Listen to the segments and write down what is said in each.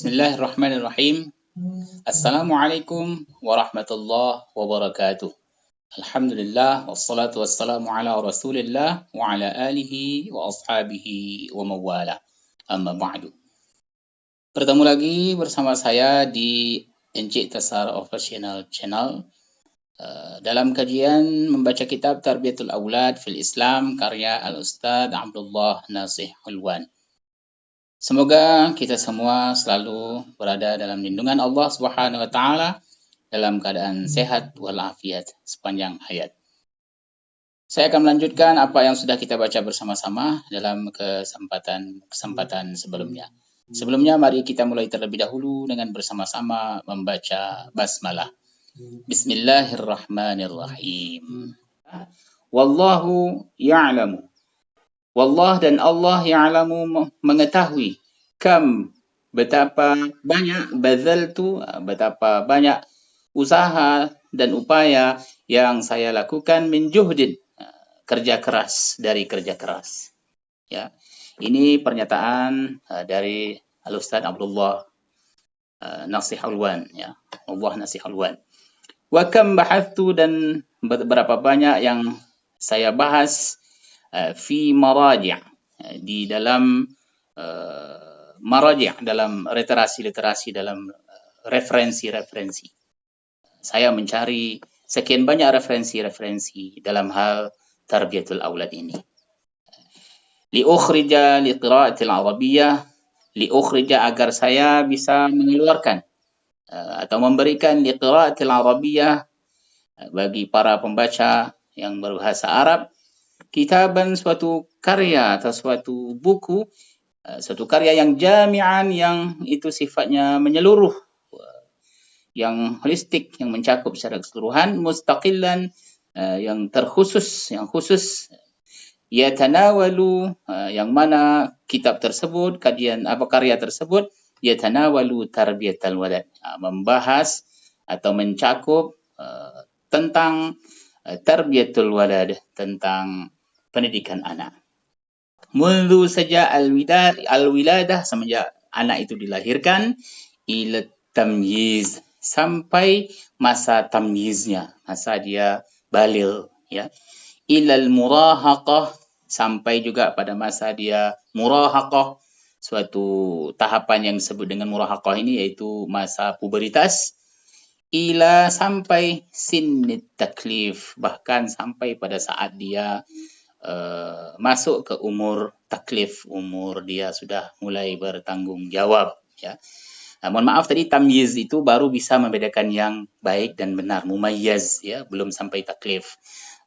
Bismillahirrahmanirrahim. Assalamualaikum warahmatullahi wabarakatuh. Alhamdulillah wassalatu wassalamu ala Rasulillah wa ala alihi wa ashabihi wa mawala. Amma ba'du. Bertemu lagi bersama saya di Encik Tasar Official Channel dalam kajian membaca kitab Tarbiyatul Aulad fil Islam karya Al-Ustadz Abdullah Nasih Hulwan. Semoga kita semua selalu berada dalam lindungan Allah Subhanahu wa taala dalam keadaan sehat walafiat sepanjang hayat. Saya akan melanjutkan apa yang sudah kita baca bersama-sama dalam kesempatan sebelumnya. Sebelumnya mari kita mulai terlebih dahulu dengan bersama-sama membaca basmalah. Bismillahirrahmanirrahim. Wallahu ya'lamu. Wallah dan Allah ya'lamu mengetahui betapa banyak betapa banyak usaha dan upaya yang saya lakukan min juhdin, kerja keras ya. Ini pernyataan dari Al-Ustadz Abdullah Nasih Hulwan ya. Allah Nasih Hulwan. Wa kam bahathtu dan berapa banyak yang saya bahas fi maraji' di dalam maraji' dalam literasi dalam referensi. Saya mencari sekian banyak referensi dalam hal tarbiyatul aulad ini. Liukhrija liqira'atil arabiyyah, liukhrija agar saya bisa mengeluarkan atau memberikan liqira'atil arabiyyah bagi para pembaca yang berbahasa Arab kitaban, suatu karya atau suatu buku, suatu karya yang jami'an, yang itu sifatnya menyeluruh, yang holistik, yang mencakup secara keseluruhan, mustaqillan, yang khusus, yatanawalu, yang mana kitab tersebut, karya tersebut, yatanawalu tarbiyatal walad, membahas atau mencakup tentang tarbiyatul walad, tentang pendidikan anak. Mundu sejak al-wiladah, semenjak anak itu dilahirkan, ila tamyiz, sampai masa tamyiznya, masa dia baligh ya. Ilal murahaqah, sampai juga pada masa dia murahaqah, suatu tahapan yang disebut dengan murahaqah ini yaitu masa puberitas. Ila, sampai sinnit taklif, bahkan sampai pada saat dia masuk ke umur taklif, umur dia sudah mulai bertanggung jawab ya. Mohon maaf tadi tamyiz itu baru bisa membedakan yang baik dan benar, mumayyaz ya, belum sampai taklif.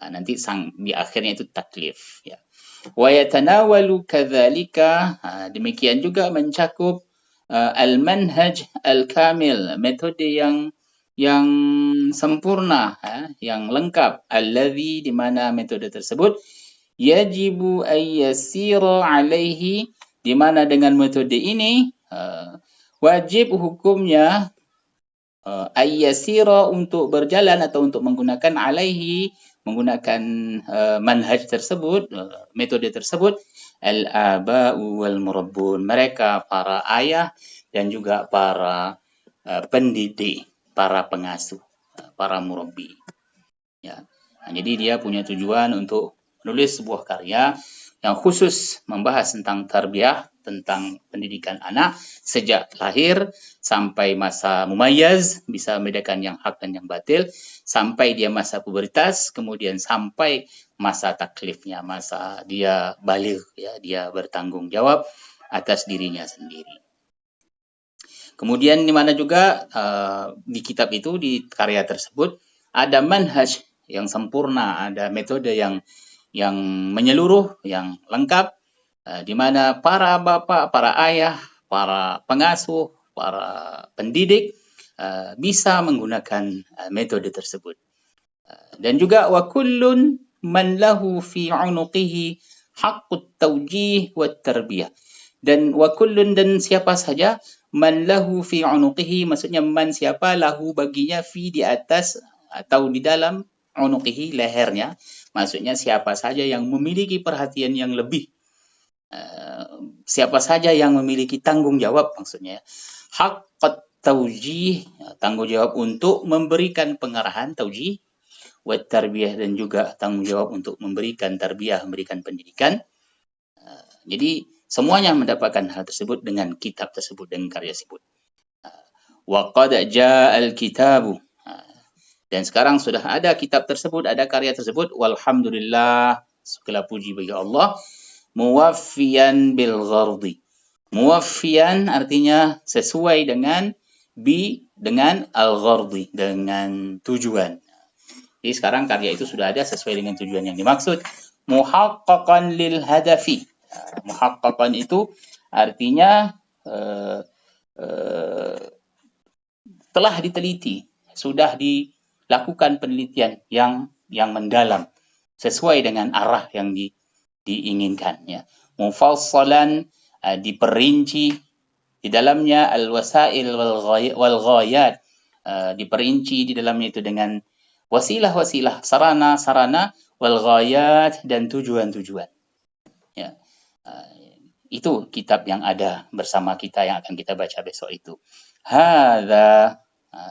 Nanti di akhirnya itu taklif ya. Wa yatanawalu kadzalika, demikian juga mencakup al-manhaj al-kamil, metode yang sempurna, yang lengkap, alladzi, di mana metode tersebut yajibu ayyasira alaihi, di mana dengan metode ini wajib hukumnya ayyasira, untuk berjalan atau untuk menggunakan alaihi, menggunakan manhaj tersebut, metode tersebut, al-aba'u wal murabbun, mereka para ayah dan juga para pendidik, para pengasuh, para murabbi ya. Jadi dia punya tujuan untuk menulis sebuah karya yang khusus membahas tentang tarbiyah, tentang pendidikan anak sejak lahir sampai masa mumayyaz, bisa membedakan yang hak dan yang batil, sampai dia masa pubertas, kemudian sampai masa taklifnya, masa dia baligh ya, dia bertanggung jawab atas dirinya sendiri. Kemudian di mana juga di kitab itu, di karya tersebut ada manhaj yang sempurna, ada metode yang menyeluruh, yang lengkap, di mana para bapak, para ayah, para pengasuh, para pendidik bisa menggunakan metode tersebut. Dan juga wa kullun man lahu fi 'unuqihi haqqut tawjih wat tarbiyah. Dan wa kullun, dan siapa saja, man lahu fi 'unuqihi, maksudnya man siapa, lahu baginya, fi di atas atau di dalam, unuqihi lehernya, maksudnya siapa saja yang memiliki perhatian yang lebih, siapa saja yang memiliki tanggung jawab maksudnya, haqqat taujih, tanggung jawab untuk memberikan pengarahan taujih, wa tarbiyah, dan juga tanggung jawab untuk memberikan tarbiyah, memberikan pendidikan. Jadi semuanya mendapatkan hal tersebut dengan kitab tersebut, dengan karya tersebut. Wa qad ja'al kitabu, dan sekarang sudah ada kitab tersebut, ada karya tersebut. Walhamdulillah, segala puji bagi Allah. Muwaffiyan bil ghardi. Muwaffiyan artinya sesuai dengan dengan al-ghardi, dengan tujuan. Jadi sekarang karya itu sudah ada sesuai dengan tujuan yang dimaksud. Muhaqqaqan lil hadafi. Muhaqqaqan itu artinya telah diteliti, sudah dilakukan penelitian yang mendalam sesuai dengan arah yang diinginkan, ya. Mufassalan, diperinci di dalamnya, al-wasail wal ghayat, diperinci di dalamnya itu dengan wasilah-wasilah, sarana-sarana, wal ghayat, dan tujuan-tujuan, ya. Itu kitab yang ada bersama kita yang akan kita baca besok itu. Hadza,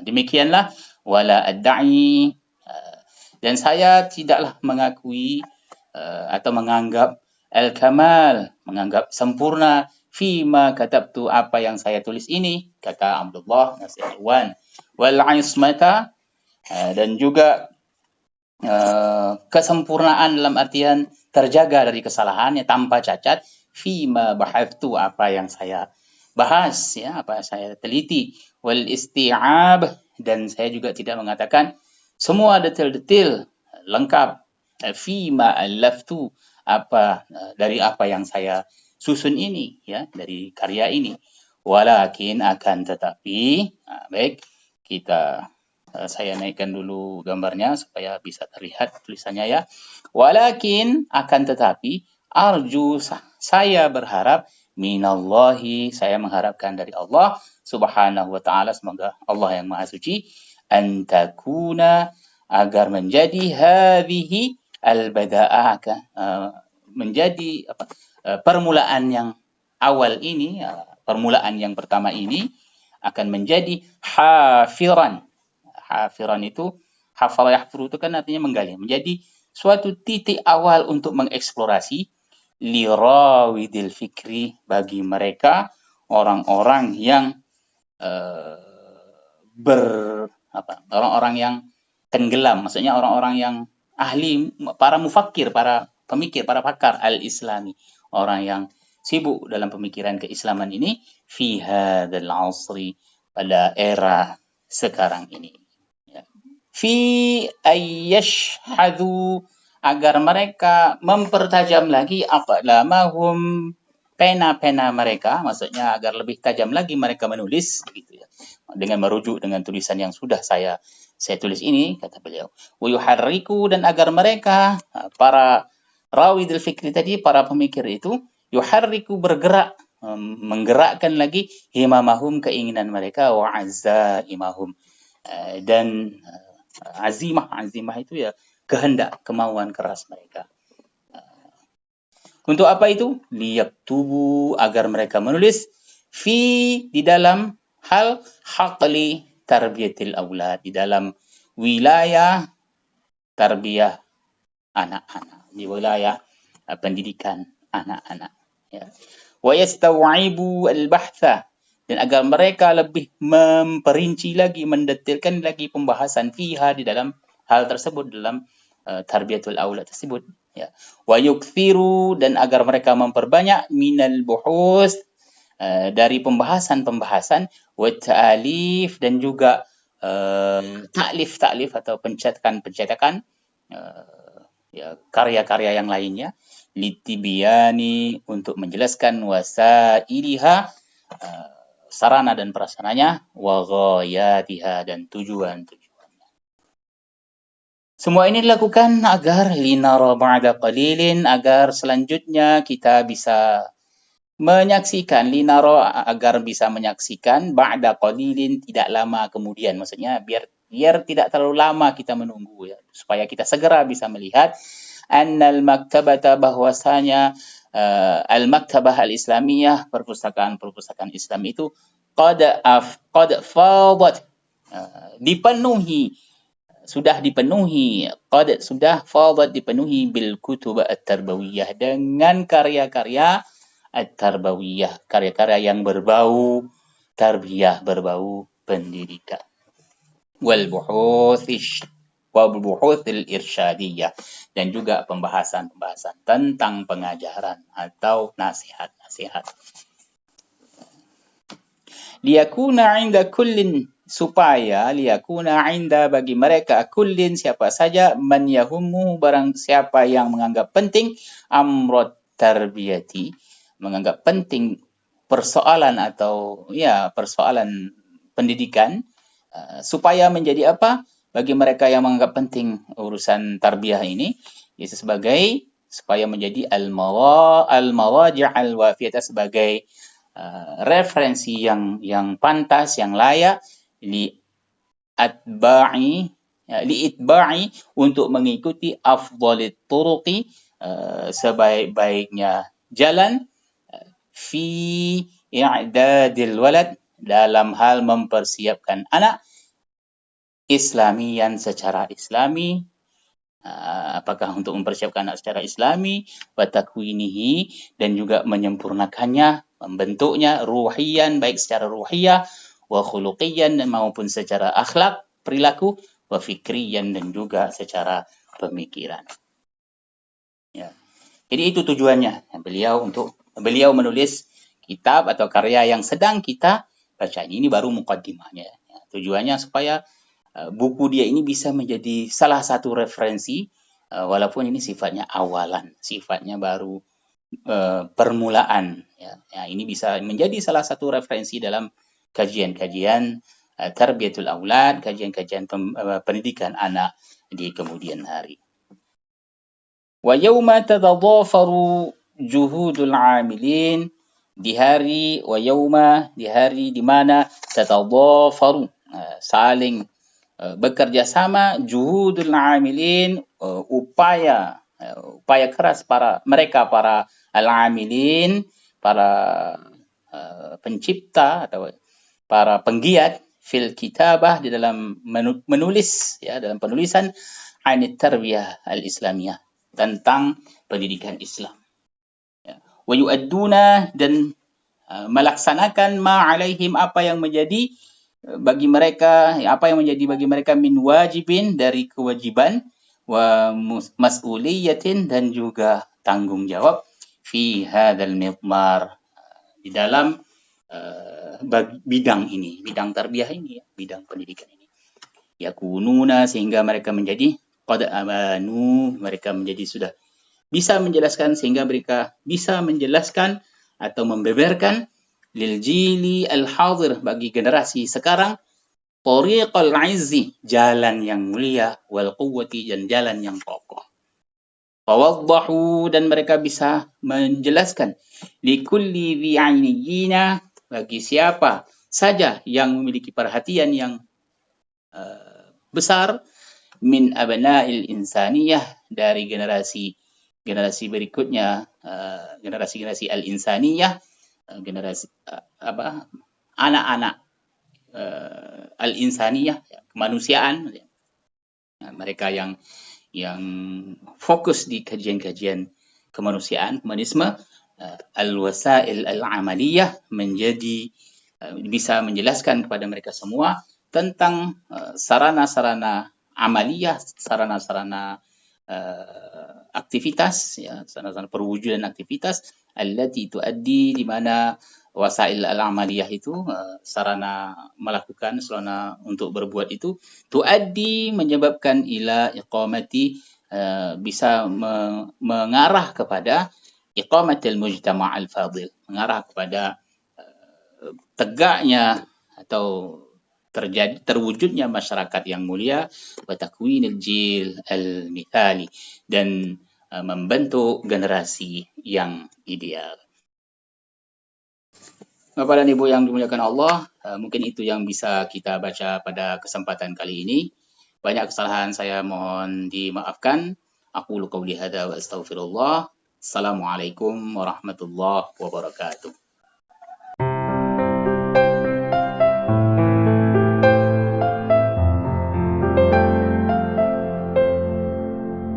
demikianlah, wala adda'i, dan saya tidaklah mengakui atau menganggap al-kamal, menganggap sempurna, fima katabtu, apa yang saya tulis ini, kata Abdullah Nasir Ikhwan, wal ismata, dan juga kesempurnaan dalam artian terjaga dari kesalahan, ya, tanpa cacat, fima bahathtu, apa yang saya bahas, ya, apa yang saya teliti, wal isti'ab, dan saya juga tidak mengatakan semua detail-detail lengkap, fima allaftu, apa dari apa yang saya susun ini, ya, dari karya ini. Walakin, akan tetapi, baik, kita saya naikkan dulu gambarnya supaya bisa terlihat tulisannya, ya. Walakin, akan tetapi, arju, saya berharap, minallahi, saya mengharapkan dari Allah subhanahu wa ta'ala, semoga Allah yang maha suci, antakuna, agar menjadi hadhihi al-bada'ah, menjadi permulaan yang awal ini, permulaan yang pertama ini akan menjadi hafiran. Hafiran itu, hafal yahfuru itu kan artinya menggali, menjadi suatu titik awal untuk mengeksplorasi lirawidil fikri, bagi mereka orang-orang yang orang-orang yang tenggelam, maksudnya orang-orang yang ahli, para mufakir, para pemikir, para pakar al-islami, orang yang sibuk dalam pemikiran keislaman ini, fi hadzal asri, pada era sekarang ini, ya. Fi ayyashhadu, agar mereka mempertajam lagi aqlamahum, pena-pena mereka, maksudnya agar lebih tajam lagi mereka menulis, begitu, ya, dengan merujuk dengan tulisan yang sudah saya tulis ini, kata beliau. Wa yuharriku, dan agar mereka, para rawidul fikri tadi, para pemikir itu, yuharriku, bergerak, menggerakkan lagi, himamahum, keinginan mereka, wa azzaimahum, dan azimah itu, ya, kehendak, kemauan keras mereka. Untuk apa itu? Liyaktubu, agar mereka menulis, di dalam hal haqli tarbiyatil aulad, di dalam wilayah tarbiyah anak-anak, di wilayah pendidikan anak-anak, ya. Wa yastaw'ibu al-bahtha, dan agar mereka lebih memperinci lagi, mendetailkan lagi pembahasan fiha, di dalam hal tersebut, dalam tarbiyatul aulad tersebut, ya. Wa yukthiru, dan agar mereka memperbanyak minal buhus, dari pembahasan-pembahasan, wa ta'alif, dan juga taklif atau pencetakan, ya, karya-karya yang lainnya, litibiyani, untuk menjelaskan, wasailiha, sarana dan prasarananya, wa ghayatiha, dan tujuan-tujuan. Semua ini dilakukan agar linara ba'da qalilin, agar selanjutnya kita bisa menyaksikan, linara, agar bisa menyaksikan, ba'da qalilin, tidak lama kemudian, maksudnya biar tidak terlalu lama kita menunggu, ya, supaya kita segera bisa melihat annal maktabata, bahwasanya al-maktabah al-islamiyah, perpustakaan Islam itu, qad fadat, dipenuhi, sudah dipenuhi, qad sudah, fadat dipenuhi bil kutub at-tarbawiyah, dengan karya-karya at-tarbawiyah, karya-karya yang berbau tarbiyah, berbau pendidikan. Wal buhuthil irsyadiyah, dan juga pembahasan-pembahasan tentang pengajaran atau nasihat-nasihat. Liyakuna 'inda kullin, supaya liyakuna 'inda, bagi mereka, kullin siapa saja, man yahummu barang siapa yang menganggap penting, amrut tarbiyati, menganggap penting persoalan atau ya persoalan pendidikan, supaya menjadi apa? Bagi mereka yang menganggap penting urusan tarbiyah ini, yaitu sebagai supaya menjadi al-maraji' al-wafiyah, sebagai referensi yang pantas, yang layak li itba'i, untuk mengikuti afdalit turuqi, sebaik-baiknya jalan, fi i'dadil walad, dalam hal mempersiapkan anak, Islamian, secara Islami, apakah untuk mempersiapkan anak secara Islami, wa takwinihi, dan juga menyempurnakannya, membentuknya, ruhiyan, baik secara ruhiyah, wa khuluqiyan, maupun secara akhlak, perilaku, wa fikriyan, dan juga secara pemikiran. Ya. Jadi itu tujuannya beliau menulis kitab atau karya yang sedang kita baca. Ini baru mukaddimahnya. Ya, tujuannya supaya buku dia ini bisa menjadi salah satu referensi, walaupun ini sifatnya awalan, sifatnya baru permulaan. Ya. Ini bisa menjadi salah satu referensi dalam kajian-kajian tarbiyatul aulad, kajian-kajian pendidikan anak di kemudian hari. Wa yauma tadadafaru juhudul amilin, di hari di mana tadadafaru, saling bekerja sama, juhudul amilin, upaya keras para al-amilin, para pencipta atau para penggiat, fil kitabah, di dalam menulis, ya, dalam penulisan, anit tarbiyah al-islamiyah, tentang pendidikan Islam. Ya. Wa yu'adduna, dan melaksanakan ma alaihim, apa yang menjadi bagi mereka, min wajibin, dari kewajiban, wa mas'uliyatin, dan juga tanggung jawab, fi hadzal midmar, di dalam bidang ini, bidang tarbiyah ini, bidang pendidikan ini. Yakununa, sehingga mereka menjadi qad amanu, mereka menjadi sudah bisa menjelaskan, sehingga mereka bisa menjelaskan atau membeberkan lil jili al-hadir, bagi generasi sekarang, tariqal izzi, jalan yang mulia, wal quwwati, dan jalan yang kokoh. Fawaddahu, dan mereka bisa menjelaskan, likulli bi'ainiyina, bagi siapa saja yang memiliki perhatian yang besar, min abna'il insaniyah, dari generasi berikutnya, generasi al-insaniyah, generasi anak-anak al-insaniyah, kemanusiaan, mereka yang fokus di kajian-kajian kemanusiaan, humanisme, al-wasail al-amaliyah, menjadi bisa menjelaskan kepada mereka semua tentang sarana-sarana amaliyah, sarana-sarana aktivitas, ya, sarana-sarana perwujudan aktivitas, allati tuaddi, di mana wasail al-amaliyah itu, sarana melakukan, sarana untuk berbuat itu, tuaddi, menyebabkan, ila iqamati, bisa mengarah kepada iqamatil mujtama' al-fadil, mengarah kepada tegaknya atau terwujudnya masyarakat yang mulia, wa takwinil jil al-mithali, dan membentuk generasi yang ideal. Bapak dan Ibu yang dimuliakan Allah, mungkin itu yang bisa kita baca pada kesempatan kali ini. Banyak kesalahan saya mohon dimaafkan. Aqulu qawli hadza wa astaghfirullah. Assalamualaikum warahmatullahi wabarakatuh.